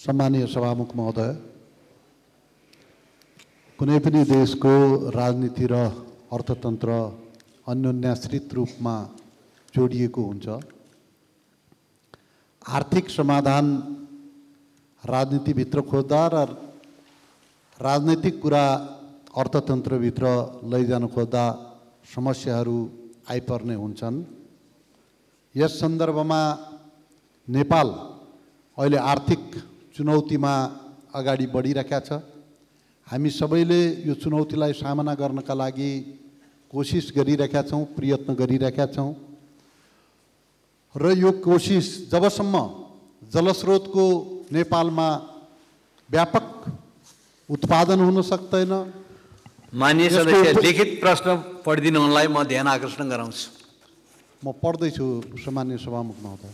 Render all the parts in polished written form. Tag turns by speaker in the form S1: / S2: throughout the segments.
S1: सम्मानीय सभामुख महोदय, कुनै पनि देशको राजनीति र अर्थतन्त्र अन्योन्याश्रित रूपमा जोडिएको हुन्छ। आर्थिक समाधान राजनीतिभित्र खोज्दा र राजनैतिक कुरा अर्थतन्त्रभित्र लैजान खोज्दा समस्याहरू आइपर्ने हुन्छन्। यस सन्दर्भमा नेपाल अहिले आर्थिक चुनौतीमा अगाडि बढिरहेका छ। हामी सबैले यो चुनौतीलाई सामना गर्नका लागि कोसिस गरिरहेका छौँ, प्रयत्न गरिरहेका छौँ र यो कोसिस जबसम्म जलस्रोतको नेपालमा व्यापक उत्पादन हुन सक्दैन।
S2: माननीय सदस्य, लिखित प्रश्न पढिदिनुहुनलाई म ध्यान आकर्षण गराउँछु।
S1: म पढ्दैछु सम्मानीय सभामुख महोदय।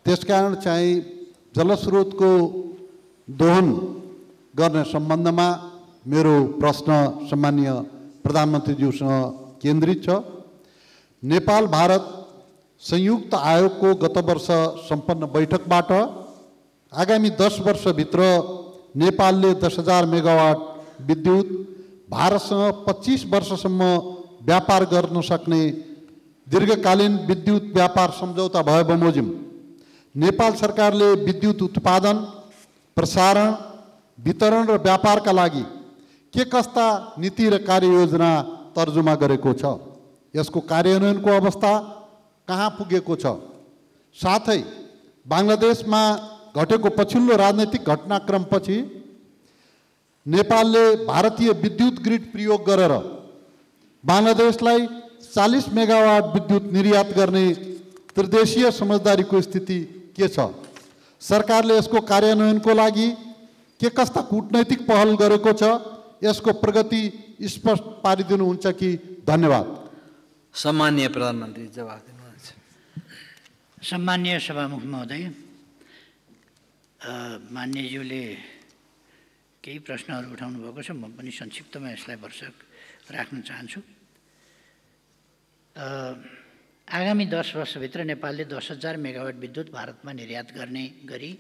S1: त्यसकारण चाहिँ जलस्रोतको दोहन गर्ने सम्बन्धमा मेरो प्रश्न सम्मानीय प्रधानमन्त्रीज्यूसँग केन्द्रित छ। नेपाल भारत संयुक्त आयोगको गत वर्ष सम्पन्न बैठकबाट आगामी 10 वर्षभित्र नेपालले 10,000 मेगावाट विद्युत भारतसँग 25 वर्षसम्म व्यापार गर्न सक्ने दीर्घकालीन विद्युत व्यापार सम्झौता भए बमोजिम नेपाल सरकारले विद्युत उत्पादन, प्रसारण, वितरण र व्यापारका लागि के कस्ता नीति र कार्ययोजना तर्जुमा गरेको छ? यसको कार्यान्वयनको अवस्था कहाँ पुगेको छ? साथै बङ्गलादेशमा घटेको पछिल्लो राजनैतिक घटनाक्रमपछि नेपालले भारतीय विद्युत ग्रिड प्रयोग गरेर बङ्गलादेशलाई 40 मेगावाट विद्युत निर्यात गर्ने त्रिदेशीय समझदारीको स्थिति के छ? सरकारले यसको कार्यान्वयनको लागि के कस्ता कूटनैतिक पहल गरेको छ? यसको प्रगति स्पष्ट पारिदिनुहुन्छ कि? धन्यवाद।
S2: सम्मानीय प्रधानमन्त्री जवाफ दिनुहुन्छ।
S3: सम्मानीय सभामुख महोदय, मान्यज्यूले केही प्रश्नहरू उठाउनु भएको छ। म पनि संक्षिप्तमा यसलाई भरसक राख्न चाहन्छु। आगामी 10 वर्षभित्र नेपालले 10,000 मेगावाट विद्युत भारतमा निर्यात गर्ने गरी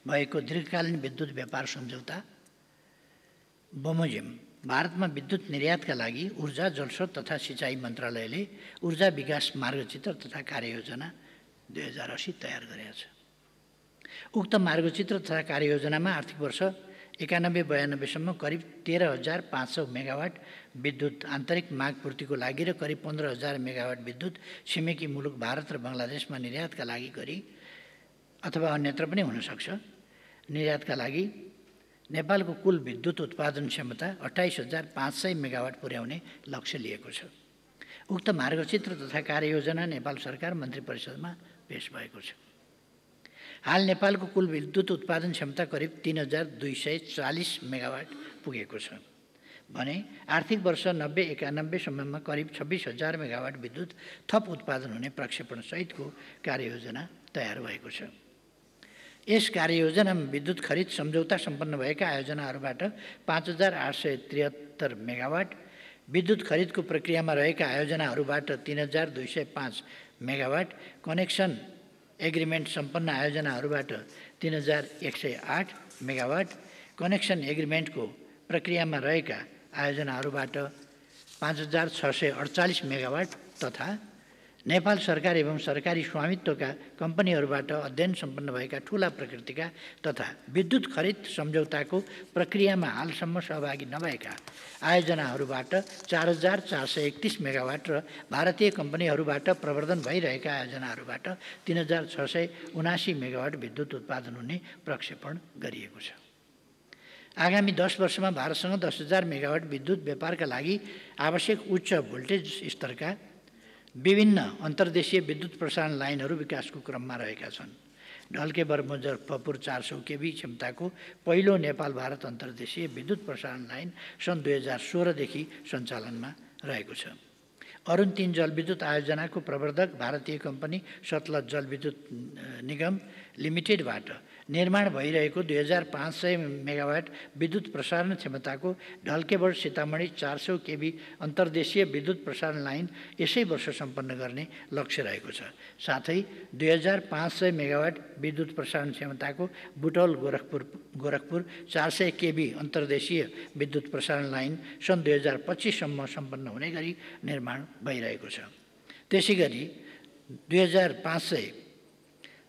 S3: भएको दीर्घकालीन विद्युत व्यापार सम्झौता बमोजिम भारतमा विद्युत निर्यातका लागि ऊर्जा, जलस्रोत तथा सिँचाइ मन्त्रालयले ऊर्जा विकास मार्गचित्र तथा कार्ययोजना 2080 तयार गरेको छ। उक्त मार्गचित्र तथा कार्ययोजनामा आर्थिक वर्ष 91-92 सम्म करिब 13,500 मेगावाट विद्युत आन्तरिक माग पूर्तिको लागि र करिब 15,000 मेगावाट विद्युत छिमेकी मुलुक भारत र बङ्गलादेशमा निर्यातका लागि गरी अथवा अन्यत्र पनि हुन सक्छ निर्यातका लागि नेपालको कुल विद्युत उत्पादन क्षमता 28,500 मेगावाट पुर्याउने लक्ष्य लिएको छ। उक्त मार्गचित्र तथा कार्ययोजना नेपाल सरकार मन्त्री परिषदमा पेश भएको छ। हाल नेपालको कुल विद्युत उत्पादन क्षमता करिब 3,240 मेगावाट पुगेको छ भने आर्थिक वर्ष 90-91 सम्ममा करिब 26,000 मेगावाट विद्युत थप उत्पादन हुने प्रक्षेपण सहितको कार्ययोजना तयार भएको छ। यस कार्ययोजनामा विद्युत खरिद सम्झौता सम्पन्न भएका आयोजनाहरूबाट 5,873 मेगावाट, विद्युत खरिदको प्रक्रियामा रहेका आयोजनाहरूबाट 3,205 मेगावाट, कनेक्सन एग्रिमेन्ट सम्पन्न आयोजनाहरूबाट 3,108 मेगावाट, कनेक्सन एग्रिमेन्टको प्रक्रियामा रहेका आयोजनाहरूबाट 5,648 मेगावाट तथा नेपाल सरकार एवं सरकारी स्वामित्वका कम्पनीहरूबाट अध्ययन सम्पन्न भएका ठूला प्रकृतिका तथा विद्युत खरिद सम्झौताको प्रक्रियामा हालसम्म सहभागी नभएका आयोजनाहरूबाट 4,431 मेगावाट र भारतीय कम्पनीहरूबाट प्रवर्धन भइरहेका आयोजनाहरूबाट 3,679 मेगावाट विद्युत उत्पादन हुने प्रक्षेपण गरिएको छ। आगामी 10 वर्षमा भारतसँग 10,000 मेगावाट विद्युत व्यापारका लागि आवश्यक उच्च भोल्टेज स्तरका विभिन्न अन्तर्देशीय विद्युत प्रसारण लाइनहरू विकासको क्रममा रहेका छन्। ढल्केबर मुजफ्फरपुर 400 केबी क्षमताको पहिलो नेपाल भारत अन्तर्देशीय विद्युत प्रसारण लाइन सन् 2016 देखि सञ्चालनमा रहेको छ। अरुण 3 जलविद्युत आयोजनाको प्रवर्धक भारतीय कम्पनी सतलज जलविद्युत निगम लिमिटेडबाट निर्माण भइरहेको 2500 मेगावाट विद्युत प्रसारण क्षमताको ढल्केबर सीतामढी 400 केबी अन्तर्देशीय विद्युत प्रसारण लाइन यसै वर्ष सम्पन्न गर्ने लक्ष्य रहेको छ। साथै 2500 मेगावाट विद्युत प्रसारण क्षमताको बुटौल गोरखपुर 400 केबी अन्तर्देशीय विद्युत प्रसारण लाइन सन् 2025 सम्म सम्पन्न हुने गरी निर्माण भइरहेको छ। त्यसैगरी 2500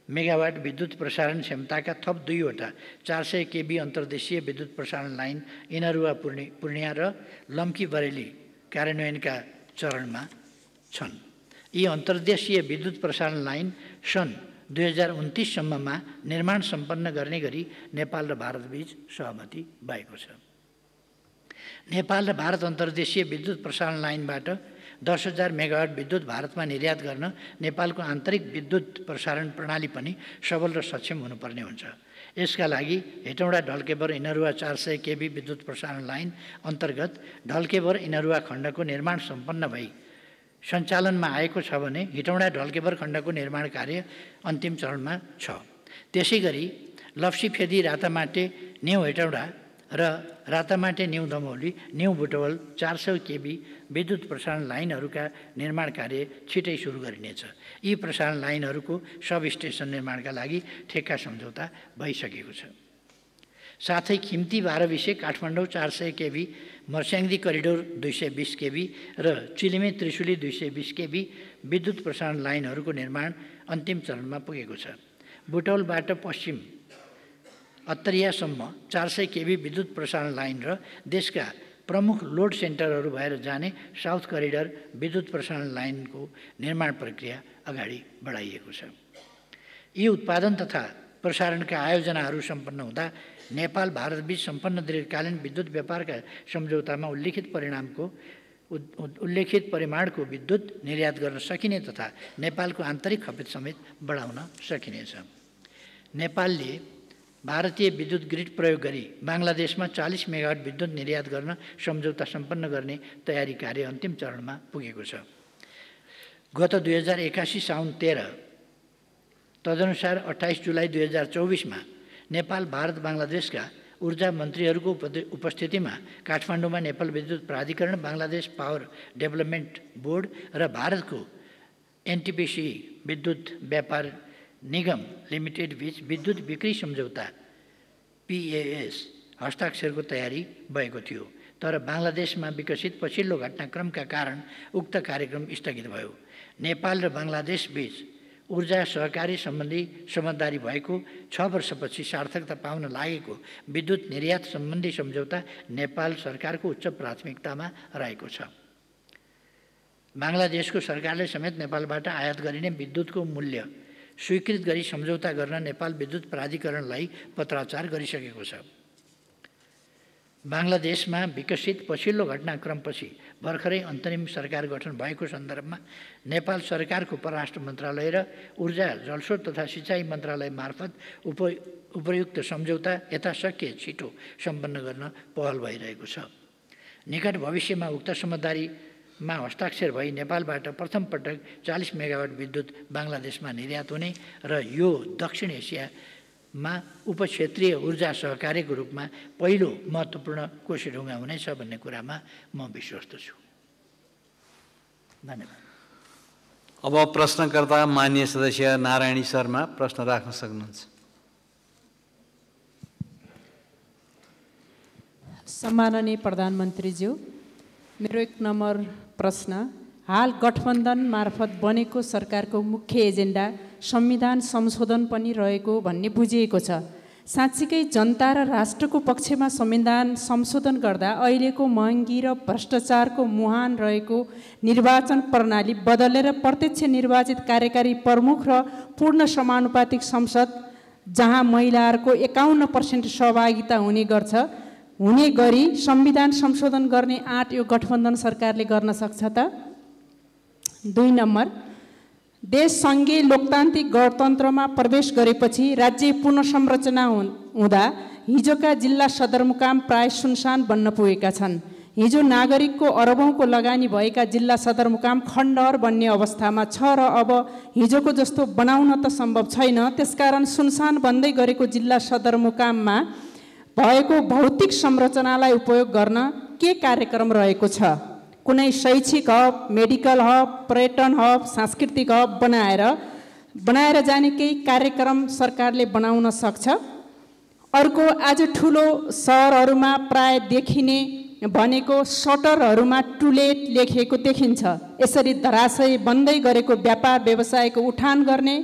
S3: मेगावाट विद्युत प्रसारण क्षमताका थप 2 वटा 400 केबी अन्तर्देशीय विद्युत प्रसारण लाइन इनरुवा पूर्णिया र लम्की बरेली कार्यान्वयनका चरणमा छन्। यी अन्तर्देशीय विद्युत प्रसारण लाइन सन् 2029 सम्ममा निर्माण सम्पन्न गर्ने गरी नेपाल र भारतबीच सहमति भएको छ। नेपाल र भारत अन्तर्देशीय विद्युत प्रसारण लाइनबाट 10,000 मेगावाट विद्युत भारतमा निर्यात गर्न नेपालको आन्तरिक विद्युत प्रसारण प्रणाली पनि सबल र सक्षम हुनुपर्ने हुन्छ। यसका लागि हेटौँडा ढल्केबर इनरुवा 400 केबी विद्युत प्रसारण लाइन अन्तर्गत ढल्केबर इनरुवा खण्डको निर्माण सम्पन्न भई सञ्चालनमा आएको छ भने हेटौँडा ढल्केबर खण्डको निर्माण कार्य अन्तिम चरणमा छ। त्यसैगरी लप्सीफेदी रातामाटे न्यू हेटौँडा र Ratamate new Damauli new Butwal 400 KB विद्युत प्रसारण लाइनहरूका निर्माण कार्य छिटै सुरु गरिनेछ। यी प्रसारण लाइनहरूको सब स्टेसन निर्माणका लागि ठेक्का सम्झौता भइसकेको छ। साथै खिम्ती 12 विषय Kathmandu 400 KB Marsyangdi corridor 220 KB र चिलिमे त्रिशुली 220 केबी विद्युत प्रसारण लाइनहरूको निर्माण अन्तिम चरणमा पुगेको छ। बुटौलबाट पश्चिम अत्तरियासम्म 400 केबी विद्युत प्रसारण लाइन र देशका प्रमुख लोड सेन्टरहरू भएर जाने साउथ करिडर विद्युत प्रसारण लाइनको निर्माण प्रक्रिया अगाडि बढाइएको छ। यी उत्पादन तथा प्रसारणका आयोजनाहरू सम्पन्न हुँदा नेपाल भारतबीच सम्पन्न दीर्घकालीन विद्युत व्यापारका सम्झौतामा उल्लेखित परिमाणको विद्युत निर्यात गर्न सकिने तथा नेपालको आन्तरिक खपत समेत बढाउन सकिनेछ। नेपालले भारतीय विद्युत ग्रिड प्रयोग गरी बङ्गलादेशमा 40 मेगावाट विद्युत निर्यात गर्न सम्झौता सम्पन्न गर्ने तयारी कार्य अन्तिम चरणमा पुगेको छ। गत 2081 साउन 13 तदनुसार 28 जुलाई 2024 मा नेपाल भारत बङ्गलादेशका ऊर्जा मन्त्रीहरूको उपस्थितिमा काठमाडौँमा नेपाल विद्युत प्राधिकरण, बङ्गलादेश पावर डेभलपमेन्ट बोर्ड र भारतको एनटिपिसी विद्युत व्यापार निगम लिमिटेड बीच विद्युत बिक्री सम्झौता PAS हस्ताक्षरको तयारी भएको थियो। तर बङ्गलादेशमा विकसित पछिल्लो घटनाक्रमका कारण उक्त कार्यक्रम स्थगित भयो। नेपाल र बङ्गलादेश बीच ऊर्जा सहकारी सम्बन्धी समझदारी भएको 6 वर्षपछि सार्थकता पाउन लागेको विद्युत निर्यात सम्बन्धी सम्झौता नेपाल सरकारको उच्च प्राथमिकतामा रहेको छ। बङ्गलादेशको सरकारले समेत नेपालबाट आयात गरिने विद्युतको मूल्य स्वीकृत गरी सम्झौता गर्न नेपाल विद्युत प्राधिकरणलाई पत्राचार गरिसकेको छ। बङ्गलादेशमा विकसित पछिल्लो घटनाक्रमपछि भर्खरै अन्तरिम सरकार गठन भएको सन्दर्भमा नेपाल सरकारको परराष्ट्र मन्त्रालय र ऊर्जा जलस्रोत तथा सिँचाइ मन्त्रालय मार्फत उपयुक्त सम्झौता यथाशक्य छिटो सम्पन्न गर्न पहल भइरहेको छ। निकट भविष्यमा उक्त समझदारीमा हस्ताक्षर भई नेपालबाट प्रथम पटक 40 मेगावाट विद्युत बङ्गलादेशमा निर्यात हुने र यो दक्षिण एसियामा उपक्षेत्रीय ऊर्जा सहकारीको रूपमा पहिलो महत्त्वपूर्ण कोसीढुङ्गा हुनेछ भन्ने कुरामा म विश्वस्त छु। धन्यवाद।
S2: अब प्रश्नकर्ता माननीय सदस्य नारायणी शर्मा प्रश्न राख्न सक्नुहुन्छ।
S4: सम्माननीय प्रधानमन्त्रीज्यू, मेरो 1 नम्बर प्रश्न, हाल गठबन्धन मार्फत बनेको सरकारको मुख्य एजेन्डा संविधान संशोधन पनि रहेको भन्ने बुझिएको छ। साँच्चीकै जनता र राष्ट्रको पक्षमा संविधान संशोधन गर्दा अहिलेको महँगी र भ्रष्टाचारको मुहान रहेको निर्वाचन प्रणाली बदलेर प्रत्यक्ष निर्वाचित कार्यकारी प्रमुख र पूर्ण समानुपातिक संसद जहाँ महिलाहरूको 51% सहभागिता हुने गरी संविधान संशोधन गर्ने आँट यो गठबन्धन सरकारले गर्न सक्छ त? 2 नम्बर, देश सङ्घीय लोकतान्त्रिक गणतन्त्रमा प्रवेश गरेपछि राज्य पुनर्संरचना हुँदा हिजोका जिल्ला सदरमुकाम प्राय सुनसान बन्न पुगेका छन्। हिजो नागरिकको अरबौँको लगानी भएका जिल्ला सदरमुकाम खण्डहर बन्ने अवस्थामा छ र अब हिजोको जस्तो बनाउन त सम्भव छैन। त्यसकारण सुनसान बन्दै गरेको जिल्ला सदरमुकाममा भएको भौतिक संरचनालाई उपयोग गर्न के कार्यक्रम रहेको छ? कुनै शैक्षिक हब, मेडिकल हब, पर्यटन हब, सांस्कृतिक हब बनाएर जाने केही कार्यक्रम सरकारले बनाउन सक्छ? अर्को, आज ठुलो सहरहरूमा प्राय देखिने भनेको सटरहरूमा टु लेट लेखिएको देखिन्छ। यसरी धराशयी बन्दै गरेको व्यापार व्यवसायको उठान गर्ने,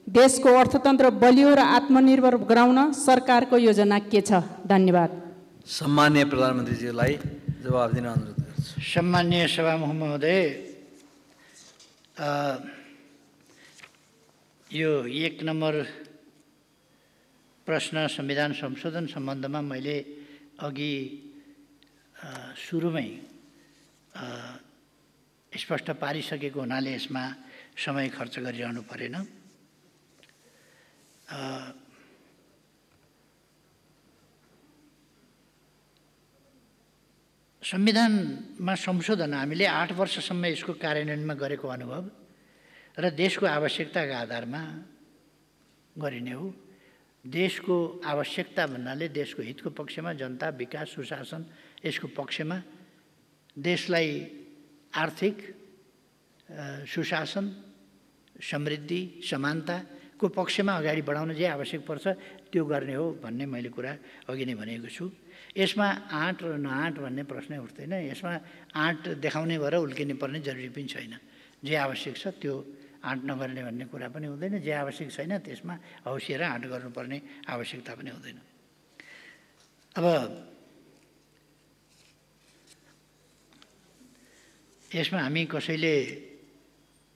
S4: देशको अर्थतन्त्र बलियो र आत्मनिर्भर गराउन सरकारको योजना के छ? धन्यवाद।
S2: सम्माननीय प्रधानमन्त्रीज्यूलाई जवाब दिन अनुरोध गर्छु।
S3: सम्माननीय सभामुख महोदय, यो 1 नम्बर प्रश्न संविधान संशोधन सम्बन्धमा मैले अघि सुरुमै स्पष्ट पारिसकेको हुनाले यसमा समय खर्च गरिरहनु परेन। संविधानमा संशोधन हामीले 8 वर्षसम्म यसको कार्यान्वयनमा गरेको अनुभव र देशको आवश्यकताका आधारमा गरिने हो। देशको आवश्यकता भन्नाले देशको हितको पक्षमा जनता, विकास, सुशासन यसको पक्षमा देशलाई आर्थिक सुशासन, समृद्धि, समानताको पक्षमा अगाडि बढाउन जे आवश्यक पर्छ त्यो गर्ने हो भन्ने मैले कुरा अघि नै भनेको छु। यसमा आँट र नआँट भन्ने प्रश्नै उठ्दैन। यसमा आँट देखाउने भएर उल्किने पर्ने जरुरी पनि छैन। जे आवश्यक छ त्यो आँट नगर्ने भन्ने कुरा पनि हुँदैन। जे आवश्यक छैन त्यसमा हौसिएर आँट गर्नुपर्ने आवश्यकता पनि हुँदैन। अब यसमा हामी कसैले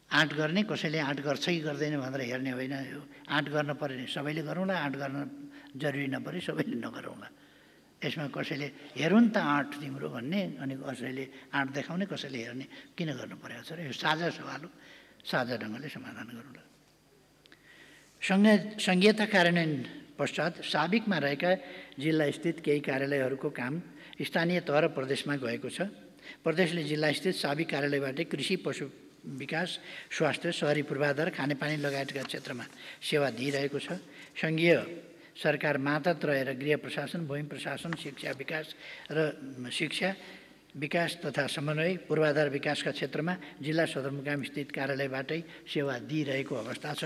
S3: आँट गर्ने, कसैले आँट गर्छ कि गर्दैन भनेर हेर्ने होइन। यो आँट गर्न पर्ने सबैले गरौँला, आँट गर्न जरुरी नपरे सबैले नगरौँला। यसमा कसैले हेरौँ त आँट तिम्रो भन्ने, अनि कसैले आँट देखाउने, कसैले हेर्ने किन गर्नु परेको छ र? यो साझा सवाल हो, साझा ढङ्गले समाधान गरौँला। संघीयता कार्यान्वयन पश्चात साबिकमा रहेका जिल्लास्थित केही कार्यालयहरूको काम स्थानीय तह र प्रदेशमा गएको छ। प्रदेशले जिल्लास्थित साबिक कार्यालयबाटै कृषि, पशु विकास, स्वास्थ्य, शहरी पूर्वाधार, खानेपानी लगायतका क्षेत्रमा सेवा दिइरहेको छ। सङ्घीय सरकार मातहत रहेर गृह प्रशासन, भूमि प्रशासन, शिक्षा विकास तथा समन्वय, पूर्वाधार विकासका क्षेत्रमा जिल्ला सदरमुकाम स्थित कार्यालयबाटै सेवा दिइरहेको अवस्था छ।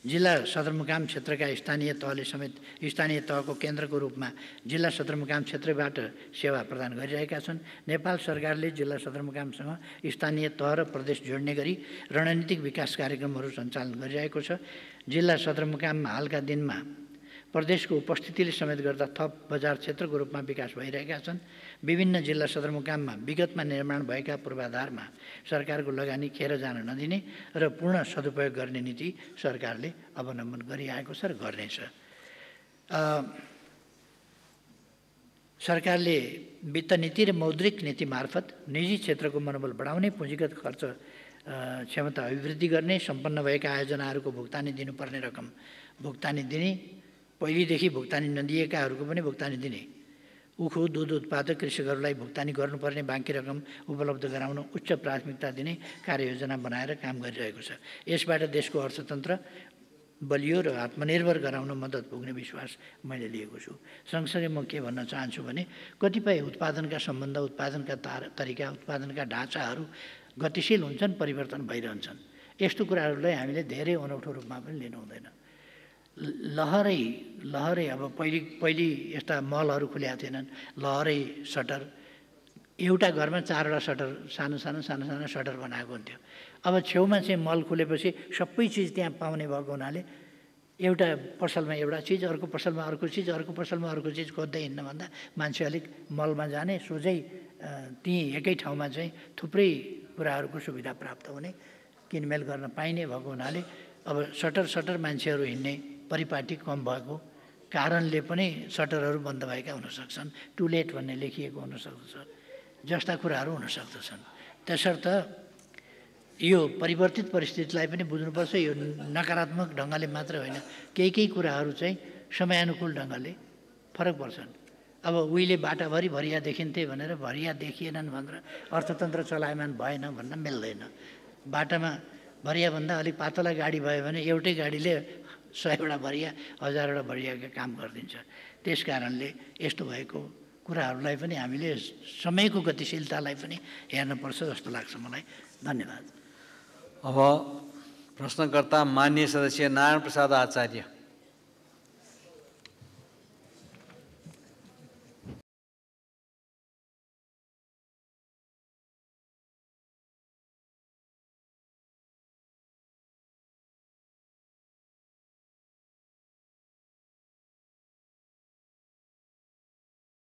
S3: जिल्ला सदरमुकाम क्षेत्रका स्थानीय तहले समेत स्थानीय तहको केन्द्रको रूपमा जिल्ला सदरमुकाम क्षेत्रबाट सेवा प्रदान गरिरहेका छन्। नेपाल सरकारले जिल्ला सदरमुकामसँग स्थानीय तह र प्रदेश जोड्ने गरी रणनीतिक विकास कार्यक्रमहरू सञ्चालन गरिरहेको छ। जिल्ला सदरमुकाममा हालका दिनमा प्रदेशको उपस्थितिले समेत गर्दा थप बजार क्षेत्रको रूपमा विकास भइरहेका छन्। विभिन्न जिल्ला सदरमुकाममा विगतमा निर्माण भएका पूर्वाधारमा सरकारको लगानी खेर जान नदिने र पूर्ण सदुपयोग गर्ने नीति सरकारले अवलम्बन गरिआएको छ र गर्नेछ। सरकारले वित्त नीति र मौद्रिक नीति मार्फत निजी क्षेत्रको मनोबल बढाउने, पुँजीगत खर्च क्षमता अभिवृद्धि गर्ने, सम्पन्न भएका आयोजनाहरूको भुक्तानी दिनुपर्ने रकम भुक्तानी दिने, पहिलेदेखि भुक्तानी नदिएकाहरूको पनि भुक्तानी दिने, उखु दुध उत्पादक कृषकहरूलाई भुक्तानी गर्नुपर्ने बाँकी रकम उपलब्ध गराउन उच्च प्राथमिकता दिने कार्ययोजना बनाएर काम गरिरहेको छ। यसबाट देशको अर्थतन्त्र बलियो र आत्मनिर्भर गराउन मद्दत पुग्ने विश्वास मैले लिएको छु। सँगसँगै म के भन्न चाहन्छु भने कतिपय उत्पादनका सम्बन्ध, उत्पादनका तरिका, उत्पादनका ढाँचाहरू गतिशील हुन्छन्, परिवर्तन भइरहन्छन्। यस्तो कुराहरूलाई हामीले धेरै अनौठो रूपमा पनि लिनु हुँदैन। लहरै अब पहिले यस्ता मलहरू खुलेका थिएनन्। लहरै सटर, एउटा घरमा 4वटा सटर, सानो सटर बनाएको हुन्थ्यो। अब छेउमा चाहिँ मल खुलेपछि सबै चिज त्यहाँ पाउने भएको हुनाले एउटा पसलमा एउटा चिज, अर्को पसलमा अर्को चिज, अर्को पसलमा अर्को चिज खोज्दै हिँड्नुभन्दा मान्छे अलिक मलमा जाने, सोझै त्यहीँ एकै ठाउँमा चाहिँ थुप्रै कुराहरूको सुविधा प्राप्त हुने, किनमेल गर्न पाइने भएको हुनाले अब सटर मान्छेहरू हिँड्ने परिपाटी कम भएको कारणले पनि सटरहरू बन्द भएका हुनसक्छन्, टु लेट भन्ने लेखिएको हुनसक्छ, जस्ता कुराहरू हुन सक्दछन्। त्यसर्थ यो परिवर्तित परिस्थितिलाई पनि बुझ्नुपर्छ। यो नकारात्मक ढङ्गले मात्र होइन, केही कुराहरू चाहिँ समयानुकूल ढङ्गले फरक पर्छन्। अब उहिले बाटाभरि भरिया देखिन्थे भनेर भरिया देखिएनन् भनेर अर्थतन्त्र चलायमान भएन भन्न मिल्दैन। बाटामा भरियाभन्दा अलिक पातला गाडी भयो भने एउटै गाडीले 100वटा भरिया 1000वटा भरियाका काम गरिदिन्छ। त्यस कारणले यस्तो भएको कुराहरूलाई पनि हामीले समयको गतिशीलतालाई पनि हेर्नुपर्छ जस्तो लाग्छ मलाई। धन्यवाद।
S2: अब प्रश्नकर्ता माननीय सदस्य नारायण प्रसाद आचार्य।